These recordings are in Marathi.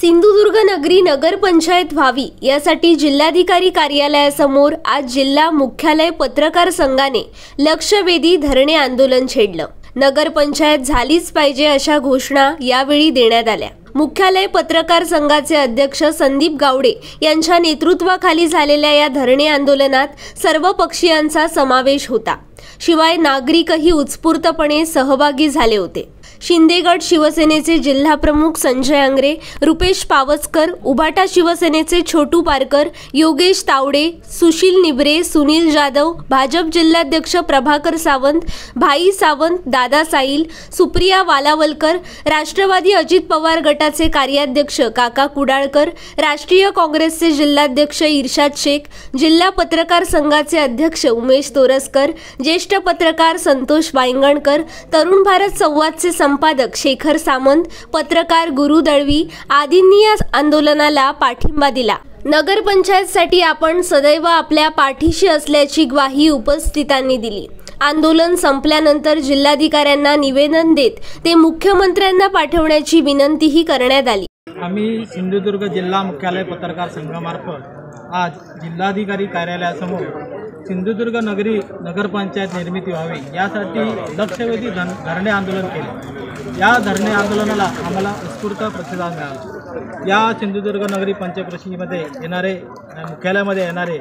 सिंधुदुर्ग नगरी नगरपंचायत व्हावी यासाठी जिल्हाधिकारी कार्यालयासमोर आज जिल्हा मुख्यालय पत्रकार संघाने लक्षवेधी धरणे आंदोलन छेडलं। नगरपंचायत झालीच पाहिजे अशा घोषणा यावेळी देण्यात आल्या। मुख्यालय पत्रकार संघाचे अध्यक्ष संदीप गावडे यांच्या नेतृत्वाखाली झालेल्या या धरणे आंदोलनात सर्व पक्षीयांचा समावेश होता। शिवाय नागरिकही उत्स्फूर्तपणे सहभागी झाले होते। शिंदेगड शिवसेनेचे जिल्हा प्रमुख संजय अंगरे, रुपेश पावसकर, उभाटा शिवसेनेचे छोटू पारकर, योगेश तावडे, सुशील निबरे, सुनील जाधव, भाजप जिल्हाध्यक्ष प्रभाकर सावंत, भाई सावंत, दादा साईल, सुप्रिया वालावलकर, राष्ट्रवादी अजित पवार गटाचे कार्याध्यक्ष काका कुडाळकर, राष्ट्रीय काँग्रेसचे जिल्हाध्यक्ष इर्शाद शेख, जिल्हा पत्रकार संघाचे अध्यक्ष उमेश तोरसकर, ज्येष्ठ पत्रकार संतोष वांगणकर, तरुण भारत संवादचे संपादक शेखर सामंत, पत्रकार गुरु दळवी आदींनी या आंदोलनाला पाठिंबा दिला। नगरपंचायतसाठी आपण सदैव आपल्या पाठीशी असल्याची ग्वाही उपस्थितांनी दिली। आंदोलन संपल्यानंतर जिल्हाधिकाऱ्यांना निवेदन देत ते मुख्यमंत्र्यांना पाठवण्याची विनंतीही करण्यात आली। आम्ही सिंधुदुर्ग जिल्हा मुख्यालय पत्रकार संघामार्फत आज जिल्हाधिकारी कार्यालयासमोर सिंधुदुर्ग नगरी नगरपंचायत निर्मिती व्हावी यासाठी लक्षवेधी धरणे आंदोलन केले। या धरणे आंदोलनाला आम्हाला उत्स्फूर्त प्रतिसाद मिळाला। या सिंधुदुर्ग नगरी पंचक्रोशीमध्ये येणारे मुख्यालयामध्ये येणारे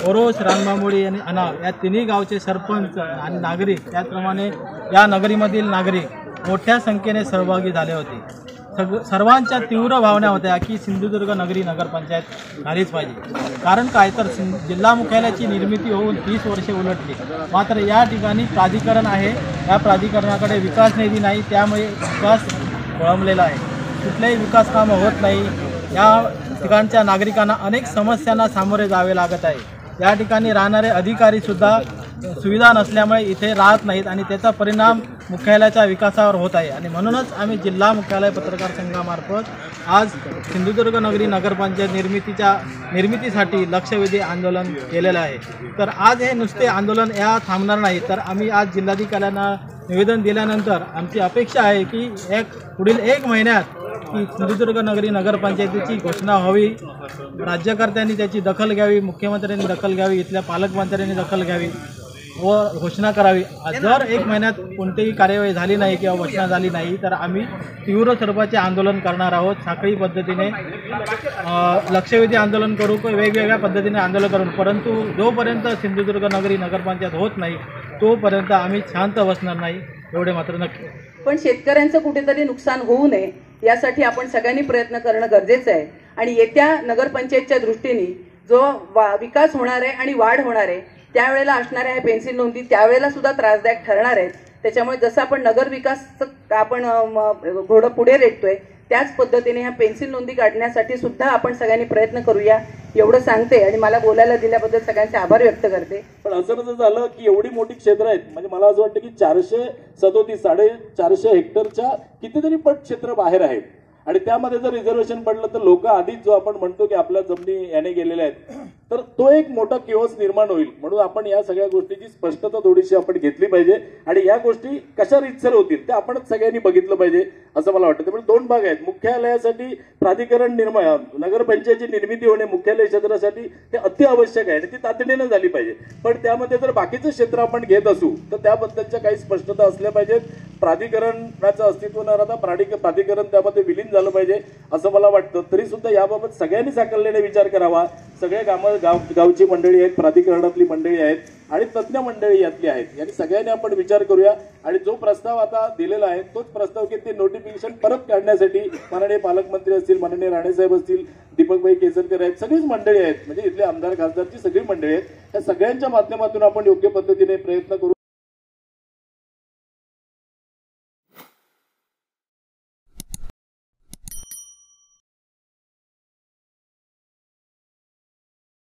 ओरोस, रानबांबोळी आणि अनाव या तिन्ही गावचे सरपंच आणि नागरिक त्याचप्रमाणे या नगरीमधील नागरिक मोठ्या संख्येने सहभागी झाले होते। सर्वांच्या तीव्र भावना होत्या की सिंधुदुर्ग नगरी नगरपंचायत झालीच पाहिजे। कारण काय तर जिल्हा मुख्यालयाची निर्मिती होऊन 30 वर्षे उलटली, मात्र या ठिकाणी प्राधिकरण आहे। या प्राधिकरणाकडे विकास निधी नाही, त्यामुळे विकास खोळंबलेला आहे। कुठलेही विकास कामं होत नाही। या ठिकाणच्या नागरिकांना अनेक समस्यांना सामोरे जावे लागत आहे। या ठिकाणी राहणारे अधिकारीसुद्धा सुविधा नसल्यामुळे इथे राहत नाहीत आणि त्याचा परिणाम मुख्यालयाच्या विकासावर होत आहे। आणि म्हणूनच आम्ही जिल्हा मुख्यालय पत्रकार संघामार्फत आज सिंधुदुर्ग नगरी नगरपंचायत निर्मितीसाठी लक्षवेधी आंदोलन केलेलं आहे। तर आज हे नुसते आंदोलन थांबणार नाही, तर आम्ही आज जिल्हाधिकाऱ्यांना निवेदन दिल्यानंतर आमची अपेक्षा आहे की पुढील 1 महिन्यात की सिंधुदुर्ग नगरी नगरपंचायतीची घोषणा व्हावी। राज्यकर्त्यांनी त्याची दखल घ्यावी, मुख्यमंत्र्यांनी दखल घ्यावी, इथल्या पालकमंत्र्यांनी दखल घ्यावी व घोषणा करावी। जर 1 महिन्यात कोणतीही कार्यवाही झाली नाही किंवा घोषणा झाली नाही तर आम्ही तीव्र स्वरूपाचे आंदोलन करणार आहोत। साखळी पद्धतीने लक्षवेधी आंदोलन करू, वेगवेगळ्या पद्धतीने आंदोलन करू, परंतु जोपर्यंत सिंधुदुर्ग नगरी नगरपंचायत होत नाही तोपर्यंत आम्ही शांत बसणार नाही, एवढे मात्र नक्की। पण शेतकऱ्यांचं कुठेतरी नुकसान होऊ नये यासाठी आपण सगळ्यांनी प्रयत्न करणं गरजेचं आहे। आणि येत्या नगरपंचायतच्या दृष्टीने जो विकास होणार आहे आणि वाढ होणार आहे त्यावेळेला असणाऱ्या ह्या पेन्सिल नोंदी त्यावेळेला सुद्धा त्रासदायक ठरणार आहेत। त्याच्यामुळे जसं आपण नगर विकास आपण घोडं पुढे रेटतोय त्याच पद्धतीने ह्या पेन्सिल नोंदी काढण्यासाठी सुद्धा आपण सगळ्यांनी प्रयत्न करूया, एवढं सांगते आणि मला बोलायला दिल्याबद्दल सगळ्यांचे आभार व्यक्त करते। पण असं जर झालं की एवढी मोठी क्षेत्र आहेत, म्हणजे मला असं वाटतं की 437 450 हेक्टरच्या कितीतरी पट क्षेत्र बाहेर आहेत आणि त्यामध्ये जर रिझर्वेशन पडलं तर लोक आधीच जो आपण म्हणतो की आपल्या जमिनी याने गेलेल्या आहेत तर तो एक मोठा किओस निर्माण होईल। म्हणून आपण या सगळ्या गोष्टीची स्पष्टता थोडीशी आपण घेतली पाहिजे आणि या गोष्टी कशा रीतसर होतील ते आपणच सगळ्यांनी बघितलं पाहिजे असं मला वाटतं। त्यामुळे 2 भाग आहेत, मुख्यालयासाठी प्राधिकरण नगरपंचायतीची निर्मिती होणे मुख्यालय क्षेत्रासाठी ते अति आवश्यक आहे आणि ती तातडीनं झाली पाहिजे। पण त्यामध्ये जर बाकीचं क्षेत्र आपण घेत असू तर त्याबद्दलच्या काही स्पष्टता असल्या पाहिजेत। प्राधिकरणाचं अस्तित्व न राहता प्राधिकरण त्यामध्ये विलीन झालं पाहिजे असं मला वाटतं। तरी सुद्धा याबाबत सगळ्यांनी साकल्याने विचार करावा। सगळ्या गावची मंडळी आहेत, प्राधिकरणातली मंडळी आहेत आणि तज्ञ मंडळी यातली आहेत, यांनी सगळ्यांनी आपण विचार करूया आणि जो प्रस्ताव आता दिलेला आहे तोच प्रस्ताव की ते नोटिफिकेशन परत काढण्यासाठी माननीय पालकमंत्री असतील, माननीय राणेसाहेब असतील, दीपकभाई केसरकर आहेत, सगळीच मंडळी आहेत, म्हणजे इथले आमदार खासदारची सगळी मंडळी आहेत, या सगळ्यांच्या माध्यमातून आपण योग्य पद्धतीने प्रयत्न करू।